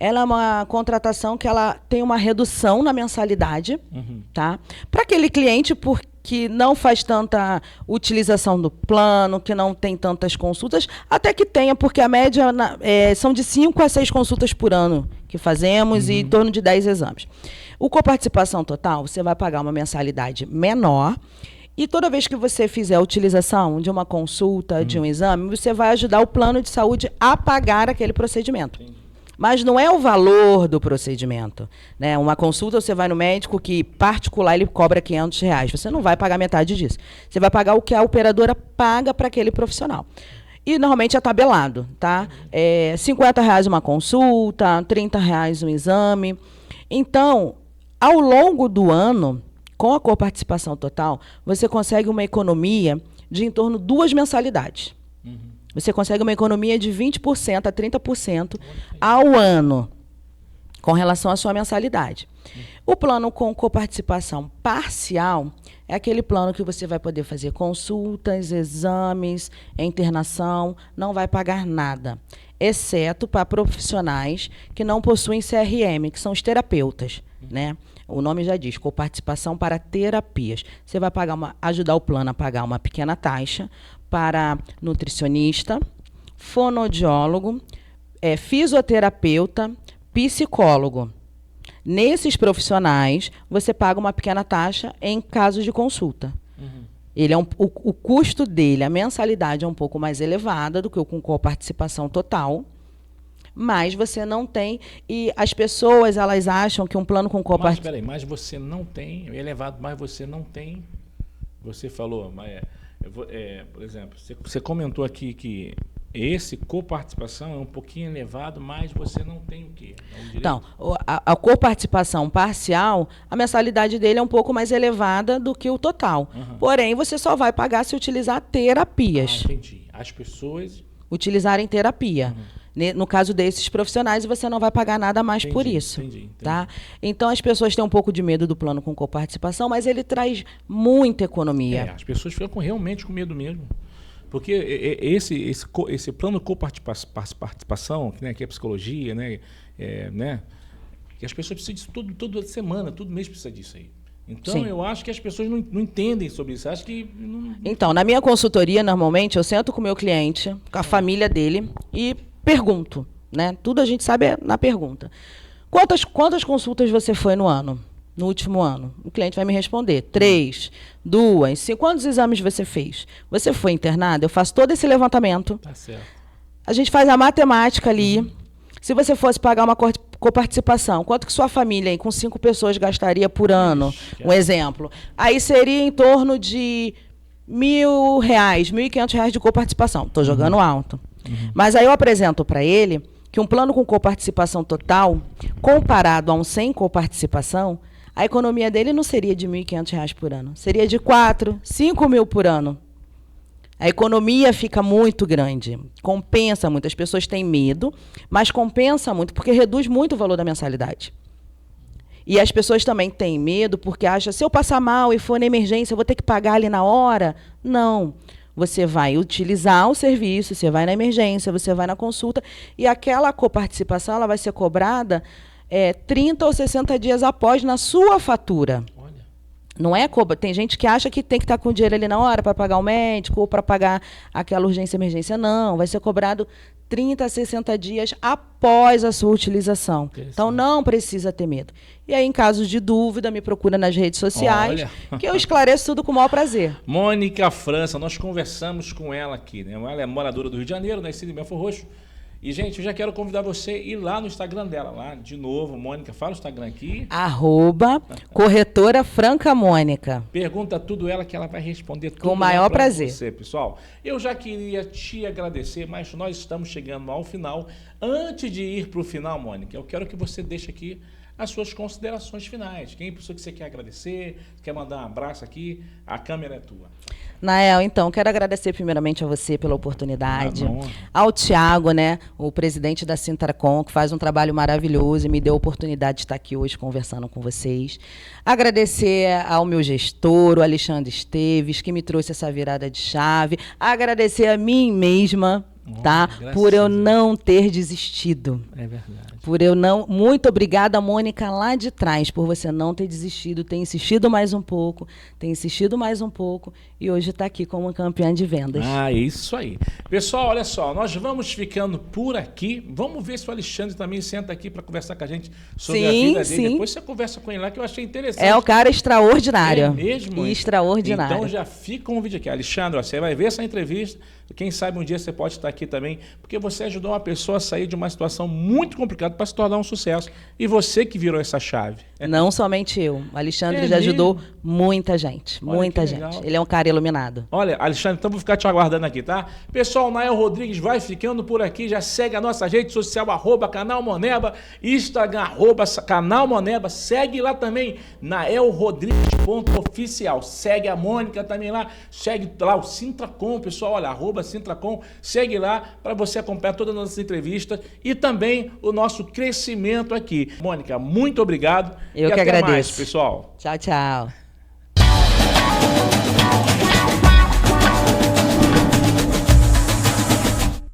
ela é uma contratação que ela tem uma redução na mensalidade, tá? Para aquele cliente que não faz tanta utilização do plano, que não tem tantas consultas, até que tenha, porque a média são de 5 a 6 consultas por ano que fazemos e em torno de 10 exames. O coparticipação total, você vai pagar uma mensalidade menor e toda vez que você fizer a utilização de uma consulta, de um exame, você vai ajudar o plano de saúde a pagar aquele procedimento. Mas não é o valor do procedimento, né? Uma consulta, você vai no médico que particular, ele cobra R$500. Você não vai pagar metade disso. Você vai pagar o que a operadora paga para aquele profissional. E normalmente é tabelado, tá? R$50 uma consulta, R$30 um exame. Então, ao longo do ano, com a coparticipação total, você consegue uma economia de em torno de 2 mensalidades. Você consegue uma economia de 20% a 30% ao ano, com relação à sua mensalidade. O plano com coparticipação parcial é aquele plano que você vai poder fazer consultas, exames, internação, não vai pagar nada, exceto para profissionais que não possuem CRM, que são os terapeutas, né? O nome já diz, coparticipação para terapias. Você vai ajudar o plano a pagar uma pequena taxa para nutricionista, fonoaudiólogo, fisioterapeuta, psicólogo. Nesses profissionais, você paga uma pequena taxa em casos de consulta. Ele o custo dele, a mensalidade é um pouco mais elevada do que o com coparticipação total, mas você não tem, e as pessoas, elas acham que um plano com coparticipação... Mas, peraí, mas você não tem, é elevado, mas você não tem, você falou, por exemplo, você comentou aqui que esse coparticipação é um pouquinho elevado, mas você não tem o quê? Então, a coparticipação parcial, a mensalidade dele é um pouco mais elevada do que o total. Porém, você só vai pagar se utilizar terapias. Entendi. As pessoas... utilizarem terapia. No caso desses profissionais, você não vai pagar nada mais por isso. Entendi. Tá? Então, as pessoas têm um pouco de medo do plano com coparticipação, mas ele traz muita economia. As pessoas ficam realmente com medo mesmo. Porque esse plano coparticipação, né, que é psicologia, né, que as pessoas precisam disso toda semana, todo mês precisa disso aí. Então, Sim. Eu acho que as pessoas não entendem sobre isso. Acho que Então, na minha consultoria, normalmente, eu sento com o meu cliente, com a família dele, e pergunto, né? Tudo a gente sabe na pergunta. Quantas consultas você foi no ano? No último ano? O cliente vai me responder. 3, 2, 5. Quantos exames você fez? Você foi internado? Eu faço todo esse levantamento. tá certo. A gente faz a matemática ali. Se você fosse pagar uma coparticipação, quanto que sua família aí, com 5 pessoas gastaria por ano? Um exemplo. Aí seria em torno de R$1.000, R$1.500 de coparticipação. Estou jogando alto. Mas aí eu apresento para ele que um plano com coparticipação total, comparado a um sem coparticipação, a economia dele não seria de R$1.500 por ano. Seria de 4, 5 mil por ano. A economia fica muito grande, compensa muito. As pessoas têm medo, mas compensa muito, porque reduz muito o valor da mensalidade. E as pessoas também têm medo, porque acham, se eu passar mal e for na emergência, eu vou ter que pagar ali na hora. Não. Você vai utilizar o serviço, você vai na emergência, você vai na consulta, e aquela coparticipação ela vai ser cobrada 30 ou 60 dias após na sua fatura. Não é tem gente que acha que tem que estar com o dinheiro ali na hora para pagar o médico ou para pagar aquela urgência emergência. Não, vai ser cobrado 30 a 60 dias após a sua utilização. Então, não precisa ter medo. E aí, em casos de dúvida, me procura nas redes sociais, que eu esclareço tudo com o maior prazer. Mônica França, nós conversamos com ela aqui, né? Ela é moradora do Rio de Janeiro, nascida em Belford Roxo. E, gente, eu já quero convidar você a ir lá no Instagram dela. Lá, de novo, Mônica, fala o Instagram aqui. @corretora Franca Mônica. Pergunta tudo ela que ela vai responder tudo. Com o maior prazer. Você, pessoal. Eu já queria te agradecer, mas nós estamos chegando ao final. Antes de ir para o final, Mônica, eu quero que você deixe aqui as suas considerações finais. Quem é a pessoa que você quer agradecer, quer mandar um abraço aqui, a câmera é tua. Nael, então, quero agradecer primeiramente a você pela oportunidade, ao Tiago, né, o presidente da Sintracom, que faz um trabalho maravilhoso e me deu a oportunidade de estar aqui hoje conversando com vocês. Agradecer ao meu gestor, o Alexandre Esteves, que me trouxe essa virada de chave. Agradecer a mim mesma, tá, por eu não ter desistido. É verdade. Por eu não. Muito obrigada, Mônica, lá de trás, por você não ter desistido, ter insistido mais um pouco, e hoje está aqui como campeã de vendas. Ah, isso aí. Pessoal, olha só, nós vamos ficando por aqui. Vamos ver se o Alexandre também senta aqui para conversar com a gente sobre a vida dele. Sim. Depois você conversa com ele lá, que eu achei interessante. É o cara extraordinário. É mesmo? Extraordinário. Então já fica um vídeo aqui. Alexandre, ó, você vai ver essa entrevista. Quem sabe um dia você pode estar aqui também, porque você ajudou uma pessoa a sair de uma situação muito complicada para se tornar um sucesso. E você que virou essa chave. Não somente eu. O Alexandre É já mesmo? ajudou muita gente. Olha, Muita que gente. legal. Ele é um cara iluminado. Olha, Alexandre, então vou ficar te aguardando aqui, tá? Pessoal, Nael Rodrigues vai ficando por aqui. Já segue a nossa rede social, @Canal Moneba, Instagram, @Canal Moneba. Segue lá também, naelrodrigues.oficial. Segue a Mônica também lá. Segue lá o Sintracom, pessoal. Olha, @Sintracom. Segue lá para você acompanhar todas as nossas entrevistas e também o nosso crescimento aqui. Mônica, muito obrigado. Eu e que até agradeço. mais, pessoal. Tchau, tchau.